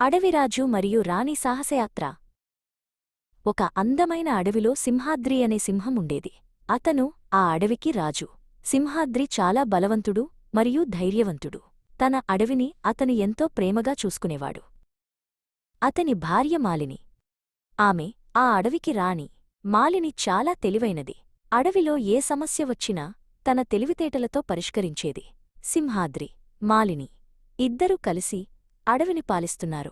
అడవిరాజు మరియు రాణి సాహసయాత్ర. ఒక అందమైన అడవిలో సింహాద్రి అనే సింహం ఉండేది. అతను ఆ అడవికి రాజు. సింహాద్రి చాలా బలవంతుడు మరియు ధైర్యవంతుడు. తన అడవిని అతను ఎంతో ప్రేమగా చూసుకునేవాడు. అతని భార్య మాలిని. ఆమె ఆ అడవికి రాణి. మాలిని చాలా తెలివైనది. అడవిలో ఏ సమస్య వచ్చినా తన తెలివితేటలతో పరిష్కరించేది. సింహాద్రి, మాలిని ఇద్దరూ కలిసి అడవిని పాలిస్తున్నారు.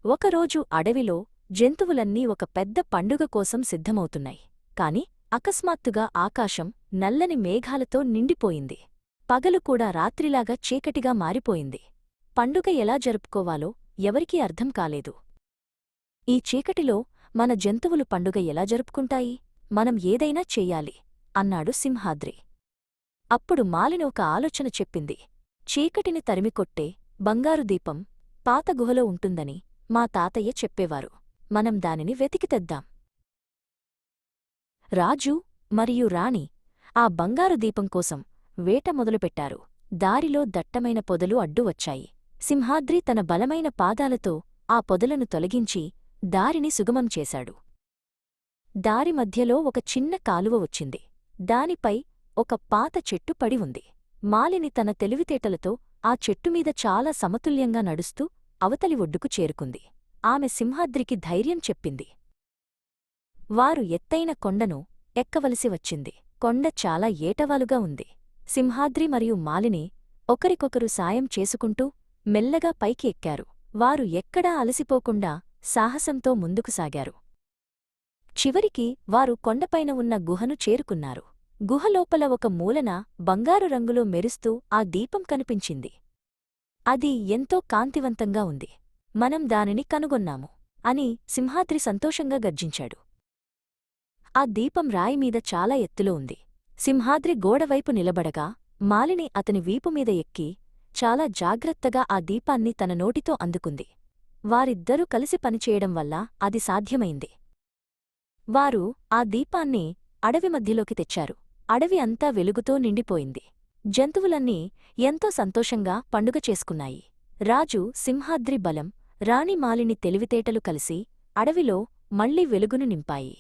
ఒకరోజు అడవిలో జంతువులన్నీ ఒక పెద్ద పండుగ కోసం సిద్ధమవుతున్నాయి. కాని అకస్మాత్తుగా ఆకాశం నల్లని మేఘాలతో నిండిపోయింది. పగలు కూడా రాత్రిలాగా చీకటిగా మారిపోయింది. పండుగ ఎలా జరుపుకోవాలో ఎవరికీ అర్థం కాలేదు. ఈ చీకటిలో మన జంతువులు పండుగ ఎలా జరుపుకుంటాయి? మనం ఏదైనా చెయ్యాలి అన్నాడు సింహాద్రి. అప్పుడు మాలిని ఒక ఆలోచన చెప్పింది. చీకటిని తరిమికొట్టే బంగారు దీపం పాత గుహలో ఉంటుందని మా తాతయ్య చెప్పేవారు. మనం దానిని వెతికి తెద్దాం. రాజు మరియు రాణి ఆ బంగారు దీపం కోసం వేట మొదలుపెట్టారు. దారిలో దట్టమైన పొదలు అడ్డు వచ్చాయి. సింహాద్రి తన బలమైన పాదాలతో ఆ పొదలను తొలగించి దారిని సుగమం చేశాడు. దారి మధ్యలో ఒక చిన్న కాలువ వచ్చింది. దానిపై ఒక పాత చెట్టు పడి ఉంది. మాలిని తన తెలివితేటలతో ఆ చెట్టుమీద చాలా సమతుల్యంగా నడుస్తూ అవతలి ఒడ్డుకు చేరుకుంది. ఆమె సింహాద్రికి ధైర్యం చెప్పింది. వారు ఎత్తైన కొండను ఎక్కవలసి వచ్చింది. కొండ చాలా ఏటవాలుగా ఉంది. సింహాద్రి మరియు మాలిని ఒకరికొకరు సాయం చేసుకుంటూ మెల్లగా పైకి ఎక్కారు. వారు ఎక్కడా అలసిపోకుండా సాహసంతో ముందుకు సాగారు. చివరికి వారు కొండపైన ఉన్న గుహను చేరుకున్నారు. గుహలోపల ఒక మూలన బంగారు రంగులో మెరుస్తూ ఆ దీపం కనిపించింది. అది ఎంతో కాంతివంతంగా ఉంది. మనం దానిని కనుగొన్నాము అని సింహాద్రి సంతోషంగా గర్జించాడు. ఆ దీపం రాయిమీద చాలా ఎత్తులో ఉంది. సింహాద్రి గోడవైపు నిలబడగా మాలిని అతని వీపుమీద ఎక్కి చాలా జాగ్రత్తగా ఆ దీపాన్ని తన నోటితో అందుకుంది. వారిద్దరూ కలిసి పనిచేయడం వల్ల అది సాధ్యమైంది. వారు ఆ దీపాన్ని అడవి మధ్యలోకి తెచ్చారు. అడవి అంతా వెలుగుతో నిండిపోయింది. జంతువులన్నీ ఎంతో సంతోషంగా పండుగ చేసుకున్నాయి. రాజు సింహాద్రి బలం, రాణి మాలిని తెలివితేటలు కలిసి అడవిలో మళ్లీ వెలుగును నింపాయి.